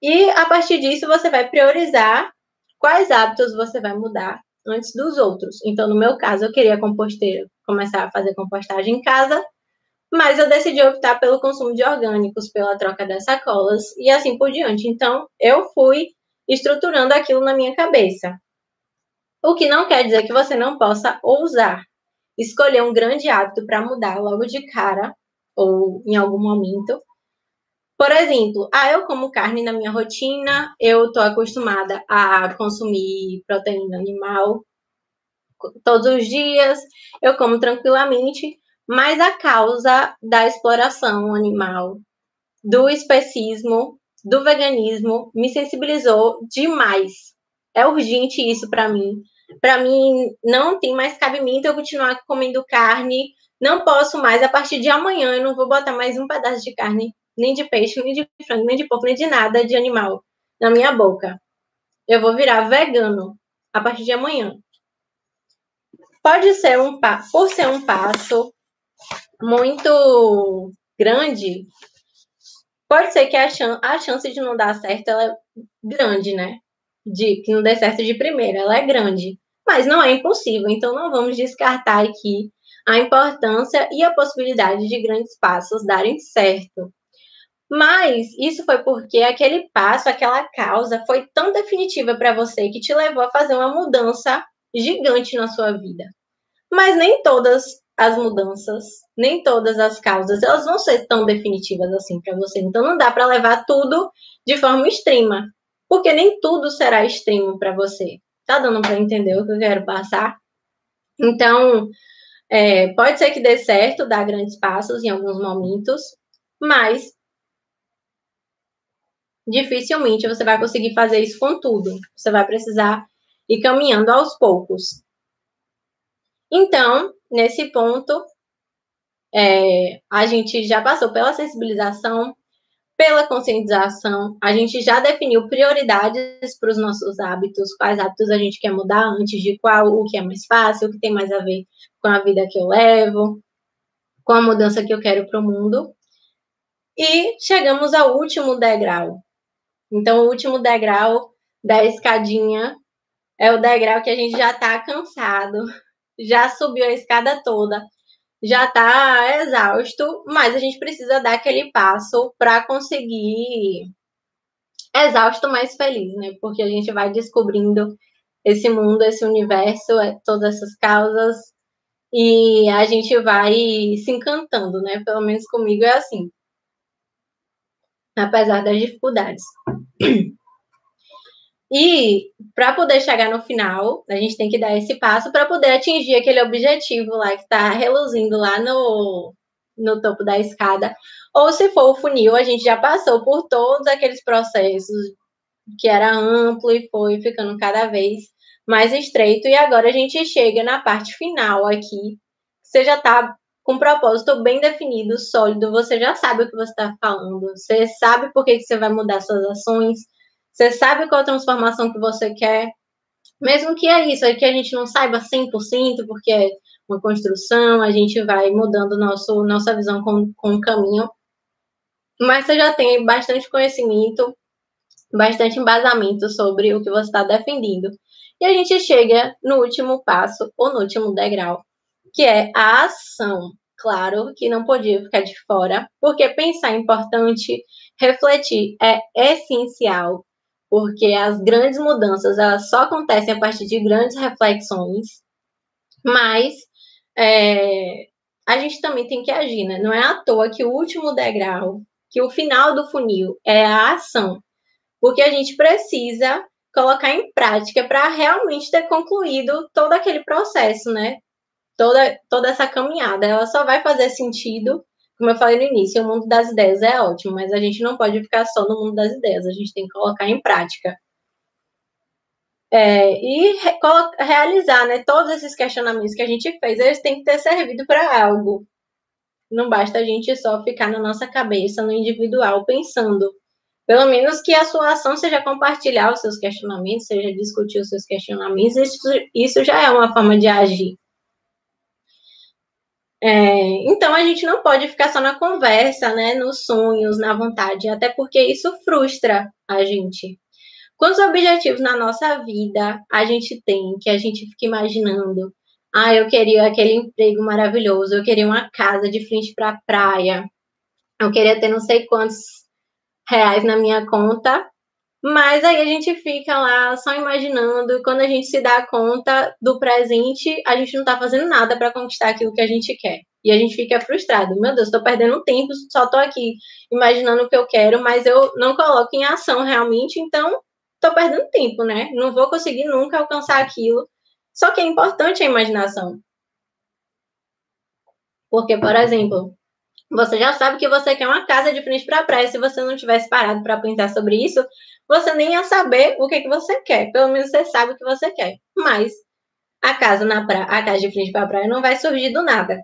E a partir disso você vai priorizar quais hábitos você vai mudar antes dos outros. Então, no meu caso, eu queria começar a fazer compostagem em casa, mas eu decidi optar pelo consumo de orgânicos, pela troca das sacolas e assim por diante. Então, eu fui estruturando aquilo na minha cabeça. O que não quer dizer que você não possa ousar escolher um grande hábito para mudar logo de cara ou em algum momento. Por exemplo, eu como carne na minha rotina, eu estou acostumada a consumir proteína animal todos os dias, eu como tranquilamente, mas a causa da exploração animal, do especismo, do veganismo, me sensibilizou demais. É urgente isso para mim. Para mim, não tem mais cabimento eu continuar comendo carne. Não posso mais, a partir de amanhã, eu não vou botar mais um pedaço de carne, nem de peixe, nem de frango, nem de porco, nem de nada de animal na minha boca. eu vou virar vegano a partir de amanhã. Pode ser por ser um passo muito grande, pode ser que a chance de não dar certo ela é grande, né? De que não dê certo de primeira, ela é grande. Mas não é impossível, então não vamos descartar aqui a importância e a possibilidade de grandes passos darem certo. Mas isso foi porque aquele passo, aquela causa foi tão definitiva para você que te levou a fazer uma mudança gigante na sua vida. Mas nem todas as mudanças, nem todas as causas, elas vão ser tão definitivas assim para você. Então não dá para levar tudo de forma extrema, porque nem tudo será extremo para você. Tá dando para entender o que eu quero passar? Então, pode ser que dê certo, dar grandes passos em alguns momentos, mas dificilmente você vai conseguir fazer isso com tudo. Você vai precisar ir caminhando aos poucos. Então, nesse ponto, a gente já passou pela sensibilização, pela conscientização, a gente já definiu prioridades para os nossos hábitos, quais hábitos a gente quer mudar antes de qual, o que é mais fácil, o que tem mais a ver com a vida que eu levo, com a mudança que eu quero para o mundo. E chegamos ao último degrau. Então, o último degrau da escadinha é o degrau que a gente já está cansado, já subiu a escada toda, já está exausto, mas a gente precisa dar aquele passo para conseguir exausto, mas feliz, né? Porque a gente vai descobrindo esse mundo, esse universo, todas essas causas, e a gente vai se encantando, né? Pelo menos comigo é assim, apesar das dificuldades. E para poder chegar no final, a gente tem que dar esse passo para poder atingir aquele objetivo lá que está reluzindo lá no topo da escada. Ou se for o funil, a gente já passou por todos aqueles processos que era amplo e foi ficando cada vez mais estreito. E agora a gente chega na parte final aqui. Você já está com um propósito bem definido, sólido, você já sabe o que você está falando, você sabe por que você vai mudar suas ações, você sabe qual a transformação que você quer, mesmo que é isso, é que a gente não saiba 100%, porque é uma construção, a gente vai mudando nossa visão com o caminho, mas você já tem bastante conhecimento, bastante embasamento sobre o que você está defendendo. E a gente chega no último passo, ou no último degrau, que é a ação. Claro que não podia ficar de fora, porque pensar é importante, refletir é essencial, porque as grandes mudanças elas só acontecem a partir de grandes reflexões, mas a gente também tem que agir, né? Não é à toa que o último degrau, que o final do funil é a ação, porque a gente precisa colocar em prática para realmente ter concluído todo aquele processo, né? Toda essa caminhada, ela só vai fazer sentido, como eu falei no início, o mundo das ideias é ótimo, mas a gente não pode ficar só no mundo das ideias, a gente tem que colocar em prática. Realizar, né, todos esses questionamentos que a gente fez, eles têm que ter servido para algo. Não basta a gente só ficar na nossa cabeça, no individual, pensando. Pelo menos que a sua ação seja compartilhar os seus questionamentos, seja discutir os seus questionamentos, isso já é uma forma de agir. Então a gente não pode ficar só na conversa, né, nos sonhos, na vontade, até porque isso frustra a gente. Quantos objetivos na nossa vida a gente tem, que a gente fica imaginando? Ah, eu queria aquele emprego maravilhoso, eu queria uma casa de frente para a praia, eu queria ter não sei quantos reais na minha conta, mas aí a gente fica lá só imaginando, e quando a gente se dá conta do presente, a gente não tá fazendo nada para conquistar aquilo que a gente quer. E a gente fica frustrado. Meu Deus, tô perdendo tempo, só tô aqui imaginando o que eu quero, mas eu não coloco em ação realmente, então tô perdendo tempo, né? Não vou conseguir nunca alcançar aquilo. Só que é importante a imaginação. Porque, por exemplo, você já sabe que você quer uma casa de frente para a praia. Se você não tivesse parado para pensar sobre isso, você nem ia saber o que você quer. Pelo menos você sabe o que você quer. Mas a casa na praia, a casa de frente para a praia não vai surgir do nada.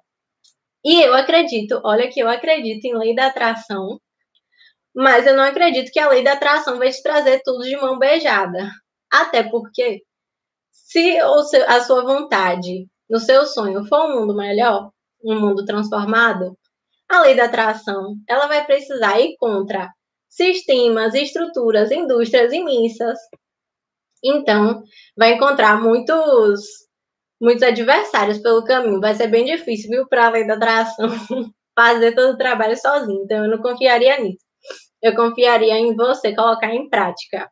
E eu acredito, olha que eu acredito em lei da atração, mas eu não acredito que a lei da atração vai te trazer tudo de mão beijada. Até porque, se a sua vontade, no seu sonho, for um mundo melhor, um mundo transformado, a lei da atração, ela vai precisar ir contra sistemas, estruturas, indústrias imensas. Então, vai encontrar muitos adversários pelo caminho. Vai ser bem difícil, viu, para a lei da atração fazer todo o trabalho sozinho. Então, eu não confiaria nisso. Eu confiaria em você colocar em prática.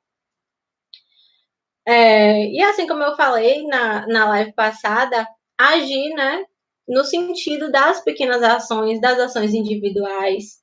E assim como eu falei na live passada, agir, né, no sentido das pequenas ações, das ações individuais.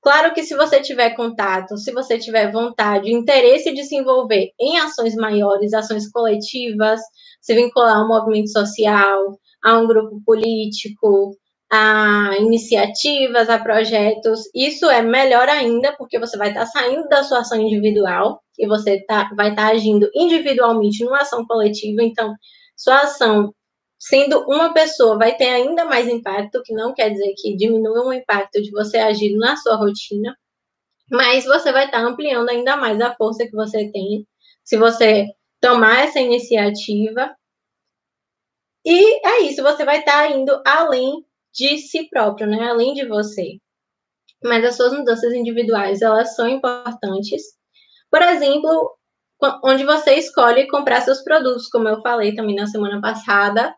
Claro que se você tiver contato, se você tiver vontade, interesse de se envolver em ações maiores, ações coletivas, se vincular a um movimento social, a um grupo político, a iniciativas, a projetos, isso é melhor ainda, porque você vai estar saindo da sua ação individual e você vai estar agindo individualmente numa ação coletiva, então sua ação sendo uma pessoa vai ter ainda mais impacto, que não quer dizer que diminua o impacto de você agir na sua rotina, mas você vai estar ampliando ainda mais a força que você tem se você tomar essa iniciativa. E é isso, você vai estar indo além de si próprio, né? Além de você. Mas as suas mudanças individuais, elas são importantes. Por exemplo, onde você escolhe comprar seus produtos, como eu falei também na semana passada,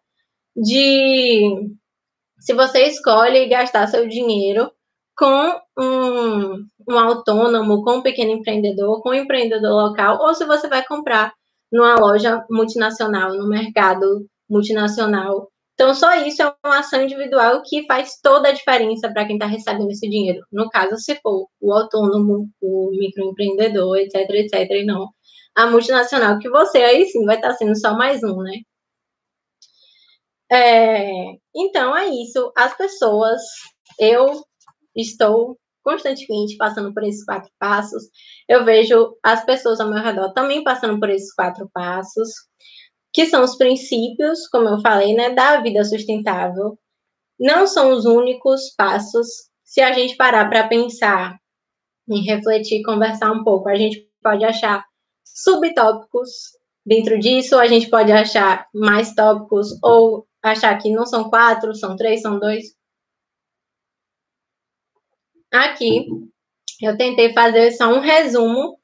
se você escolhe gastar seu dinheiro com um autônomo, com um pequeno empreendedor, com um empreendedor local, ou se você vai comprar numa loja multinacional, no mercado multinacional. Então, só isso é uma ação individual que faz toda a diferença para quem está recebendo esse dinheiro. No caso, se for o autônomo, o microempreendedor, etc, etc, e não a multinacional, que você aí sim vai estar sendo só mais um, né? Então, é isso. As pessoas, eu estou constantemente passando por esses 4 passos. Eu vejo as pessoas ao meu redor também passando por esses 4 passos, que são os princípios, como eu falei, né, da vida sustentável. Não são os únicos passos. Se a gente parar para pensar, em refletir, conversar um pouco, a gente pode achar subtópicos dentro disso, a gente pode achar mais tópicos ou achar que não são 4, são 3, são 2. Aqui eu tentei fazer só um resumo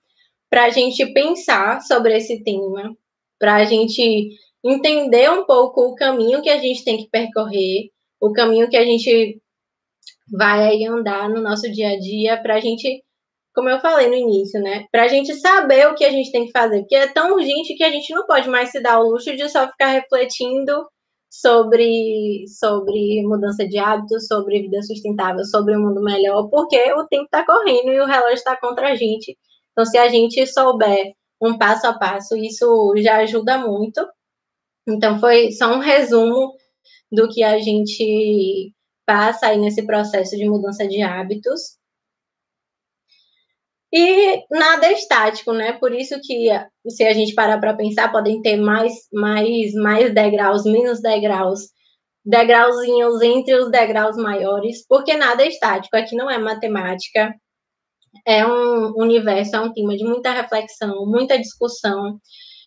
para a gente pensar sobre esse tema, para a gente entender um pouco o caminho que a gente tem que percorrer, o caminho que a gente vai aí andar no nosso dia a dia, para a gente, como eu falei no início, né, para a gente saber o que a gente tem que fazer, porque é tão urgente que a gente não pode mais se dar o luxo de só ficar refletindo sobre mudança de hábitos, sobre vida sustentável, sobre um mundo melhor, porque o tempo está correndo e o relógio está contra a gente. Então, se a gente souber um passo a passo, isso já ajuda muito. Então, foi só um resumo do que a gente passa aí nesse processo de mudança de hábitos. E nada é estático, né? Por isso que, se a gente parar para pensar, podem ter mais degraus, menos degraus, degrauzinhos entre os degraus maiores, porque nada é estático. Aqui não é matemática, é um universo, é um tema de muita reflexão, muita discussão.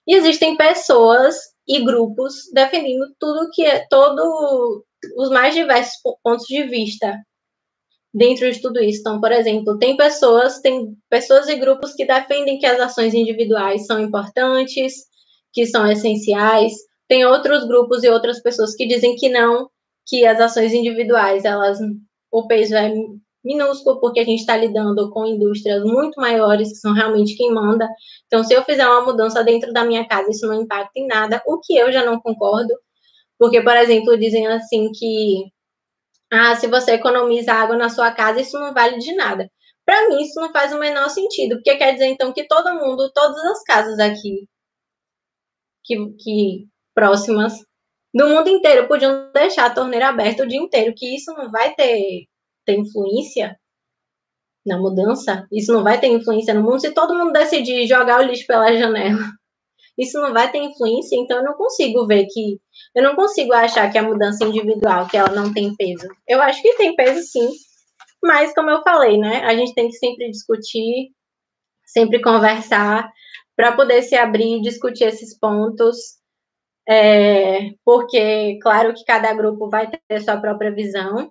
E existem pessoas e grupos defendendo todos os mais diversos pontos de vista dentro de tudo isso. Então, por exemplo, tem pessoas e grupos que defendem que as ações individuais são importantes, que são essenciais. Tem outros grupos e outras pessoas que dizem que não, que as ações individuais, o peso é minúsculo, porque a gente está lidando com indústrias muito maiores, que são realmente quem manda. Então, se eu fizer uma mudança dentro da minha casa, isso não impacta em nada, o que eu já não concordo, porque, por exemplo, dizem assim que se você economiza água na sua casa, isso não vale de nada. Para mim, isso não faz o menor sentido, porque quer dizer, então, que todo mundo, todas as casas aqui, que próximas do mundo inteiro, podiam deixar a torneira aberta o dia inteiro, que isso não vai ter influência na mudança, isso não vai ter influência no mundo. Se todo mundo decidir jogar o lixo pela janela, isso não vai ter influência. Então eu não consigo achar que a mudança individual, que ela não tem peso. Eu acho que tem peso sim, mas como eu falei, né, a gente tem que sempre discutir, sempre conversar, para poder se abrir e discutir esses pontos, porque, claro que cada grupo vai ter sua própria visão,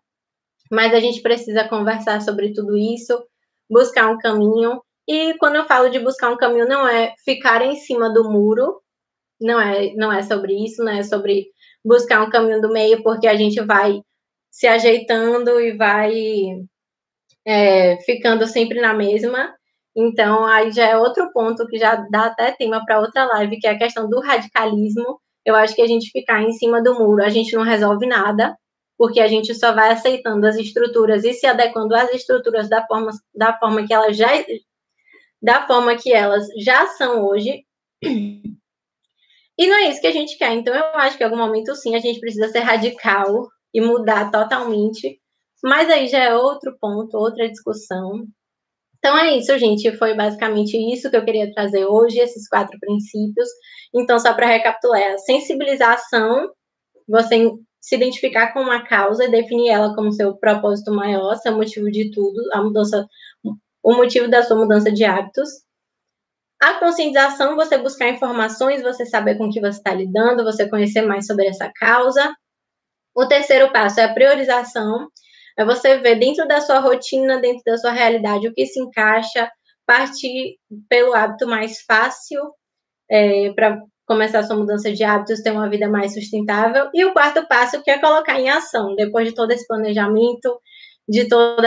mas a gente precisa conversar sobre tudo isso, buscar um caminho, e quando eu falo de buscar um caminho, não é ficar em cima do muro, não é sobre isso, não é sobre buscar um caminho do meio, porque a gente vai se ajeitando e vai ficando sempre na mesma. Então, aí já é outro ponto que já dá até tema para outra live, que é a questão do radicalismo. Eu acho que a gente ficar em cima do muro, a gente não resolve nada, porque a gente só vai aceitando as estruturas e se adequando às estruturas da forma que elas já são hoje. E não é isso que a gente quer. Então, eu acho que em algum momento, sim, a gente precisa ser radical e mudar totalmente. Mas aí já é outro ponto, outra discussão. Então é isso, gente. Foi basicamente isso que eu queria trazer hoje, esses 4 princípios. Então, só para recapitular, a sensibilização, você se identificar com uma causa e definir ela como seu propósito maior, seu motivo de tudo, o motivo da sua mudança de hábitos. A conscientização, você buscar informações, você saber com o que você está lidando, você conhecer mais sobre essa causa. O terceiro passo é a priorização, é você ver dentro da sua rotina, dentro da sua realidade, o que se encaixa, partir pelo hábito mais fácil, para começar a sua mudança de hábitos, ter uma vida mais sustentável. E o quarto passo, que é colocar em ação, depois de todo esse planejamento, de todo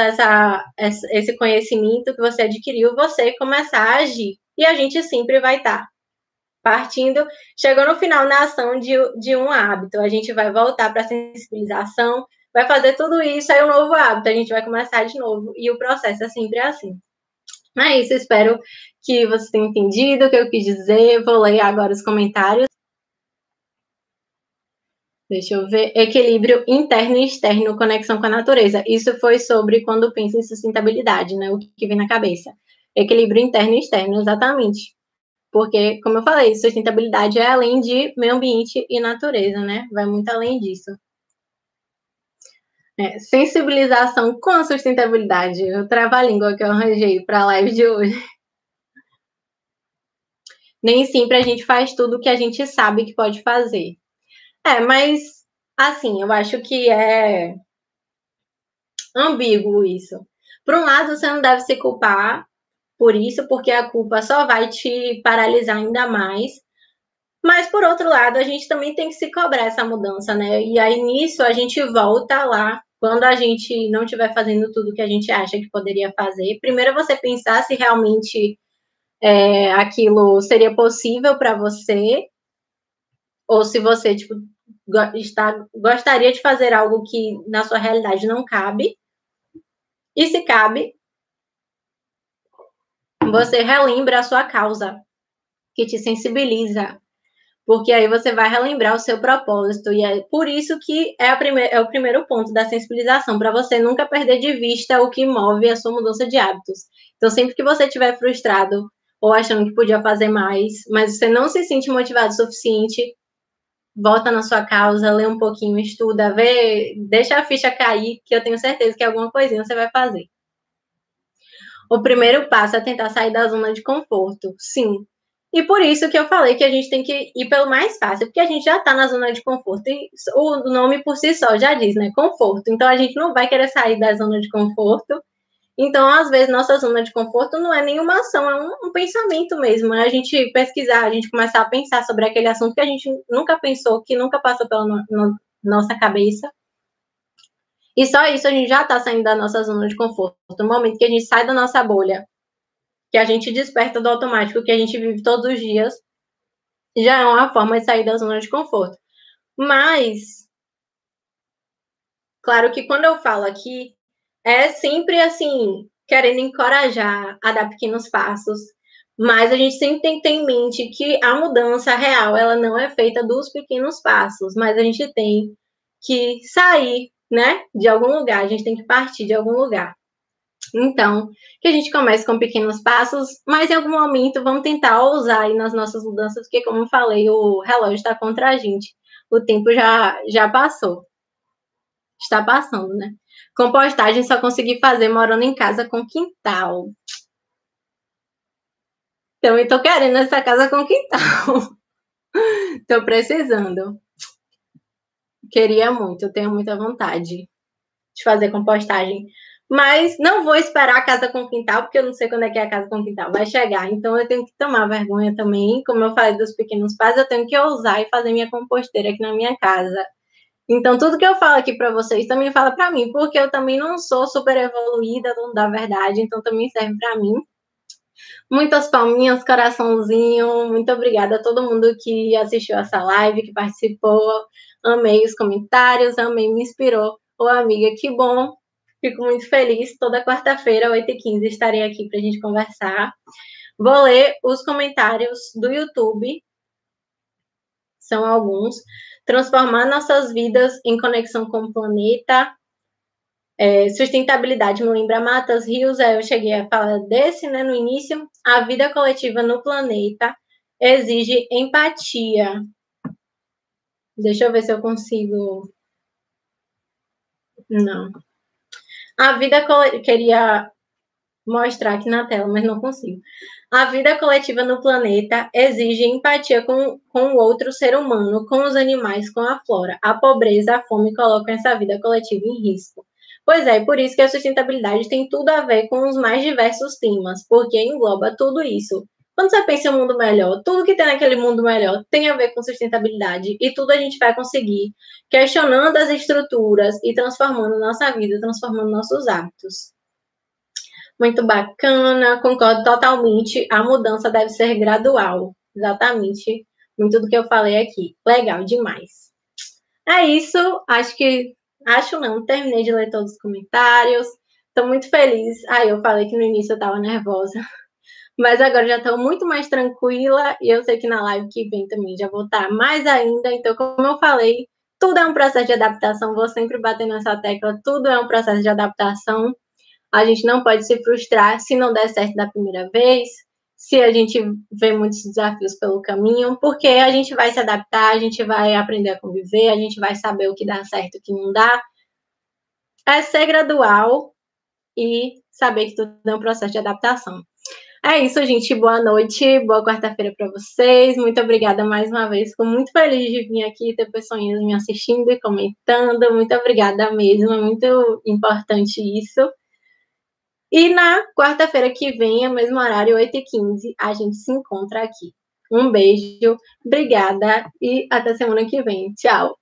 esse conhecimento que você adquiriu, você começar a agir. E a gente sempre vai estar partindo, chegou no final na ação de um hábito, a gente vai voltar para a sensibilização, vai fazer tudo isso, aí um novo hábito, a gente vai começar de novo, e o processo é sempre assim. É isso, espero que você tenha entendido o que eu quis dizer, vou ler agora os comentários. Deixa eu ver. Equilíbrio interno e externo, conexão com a natureza. Isso foi sobre quando pensa em sustentabilidade, né? O que vem na cabeça. Equilíbrio interno e externo, exatamente. Porque, como eu falei, sustentabilidade é além de meio ambiente e natureza, né? Vai muito além disso. Sensibilização com a sustentabilidade. O trava-língua que eu arranjei para a live de hoje. Nem sempre a gente faz tudo o que a gente sabe que pode fazer. Mas, assim, eu acho que é ambíguo isso. Por um lado, você não deve se culpar por isso, porque a culpa só vai te paralisar ainda mais. Mas, por outro lado, a gente também tem que se cobrar essa mudança, né? E aí, nisso, a gente volta lá, quando a gente não estiver fazendo tudo que a gente acha que poderia fazer. Primeiro, você pensar se realmente aquilo seria possível para você, ou se você, tipo, gostaria de fazer algo que na sua realidade não cabe. E se cabe, você relembra a sua causa, que te sensibiliza, porque aí você vai relembrar o seu propósito, e é por isso que é o primeiro ponto da sensibilização, para você nunca perder de vista o que move a sua mudança de hábitos. Então, sempre que você estiver frustrado ou achando que podia fazer mais, mas você não se sente motivado o suficiente, volta na sua causa, lê um pouquinho, estuda, vê, deixa a ficha cair, que eu tenho certeza que alguma coisinha você vai fazer. O primeiro passo é tentar sair da zona de conforto, sim. E por isso que eu falei que a gente tem que ir pelo mais fácil, porque a gente já está na zona de conforto. E o nome por si só já diz, né? Conforto. Então a gente não vai querer sair da zona de conforto. Então, às vezes, nossa zona de conforto não é nenhuma ação, é um pensamento mesmo. É a gente pesquisar, a gente começar a pensar sobre aquele assunto que a gente nunca pensou, que nunca passou pela nossa cabeça. E só isso a gente já está saindo da nossa zona de conforto. No momento que a gente sai da nossa bolha, que a gente desperta do automático que a gente vive todos os dias, já é uma forma de sair da zona de conforto. Mas, claro que quando eu falo aqui, é sempre assim, querendo encorajar a dar pequenos passos, mas a gente sempre tem que ter em mente que a mudança real, ela não é feita dos pequenos passos, mas a gente tem que sair, né, de algum lugar, a gente tem que partir de algum lugar. Então, que a gente comece com pequenos passos, mas em algum momento vamos tentar ousar aí nas nossas mudanças, porque, como eu falei, o relógio está contra a gente. O tempo já passou. Está passando, né? Compostagem só consegui fazer morando em casa com quintal. Também tô querendo essa casa com quintal. Tô precisando. Queria muito, eu tenho muita vontade de fazer compostagem. Mas não vou esperar a casa com quintal, porque eu não sei quando é que a casa com quintal vai chegar. Então eu tenho que tomar vergonha também. Como eu falei dos pequenos pais, eu tenho que ousar e fazer minha composteira aqui na minha casa. Então tudo que eu falo aqui para vocês também fala para mim, porque eu também não sou super evoluída, não dá verdade, então também serve para mim. Muitas palminhas, coraçãozinho. Muito obrigada a todo mundo que assistiu essa live, que participou. Amei os comentários, amei, me inspirou. Ô, amiga, que bom. Fico muito feliz. Toda quarta-feira, 8h15, estarei aqui para a gente conversar. Vou ler os comentários do YouTube. São alguns. Transformar nossas vidas em conexão com o planeta. Sustentabilidade me lembra matas, rios, eu cheguei a falar desse, né, no início. A vida coletiva no planeta exige empatia. Deixa eu ver se eu consigo. Não. A vida queria mostrar aqui na tela, mas não consigo. A vida coletiva no planeta exige empatia com o outro ser humano, com os animais, com a flora. A pobreza, a fome colocam essa vida coletiva em risco. Pois é, por isso que a sustentabilidade tem tudo a ver com os mais diversos temas, porque engloba tudo isso. Quando você pensa em um mundo melhor, tudo que tem naquele mundo melhor tem a ver com sustentabilidade e tudo a gente vai conseguir questionando as estruturas e transformando nossa vida, transformando nossos hábitos. Muito bacana, concordo totalmente. A mudança deve ser gradual. Exatamente. Muito do que eu falei aqui. Legal demais. É isso. Acho não, terminei de ler todos os comentários. Estou muito feliz. Eu falei que no início eu estava nervosa. Mas agora já estou muito mais tranquila. E eu sei que na live que vem também já vou estar mais ainda. Então, como eu falei, tudo é um processo de adaptação. Vou sempre bater nessa tecla. Tudo é um processo de adaptação. A gente não pode se frustrar se não der certo da primeira vez, se a gente vê muitos desafios pelo caminho, porque a gente vai se adaptar, a gente vai aprender a conviver, a gente vai saber o que dá certo e o que não dá. É ser gradual e saber que tudo é um processo de adaptação. É isso, gente. Boa noite, boa quarta-feira para vocês. Muito obrigada mais uma vez. Fico muito feliz de vir aqui ter pessoas me assistindo e comentando. Muito obrigada mesmo. É muito importante isso. E na quarta-feira que vem, ao mesmo horário, 8h15, a gente se encontra aqui. Um beijo, obrigada e até semana que vem. Tchau!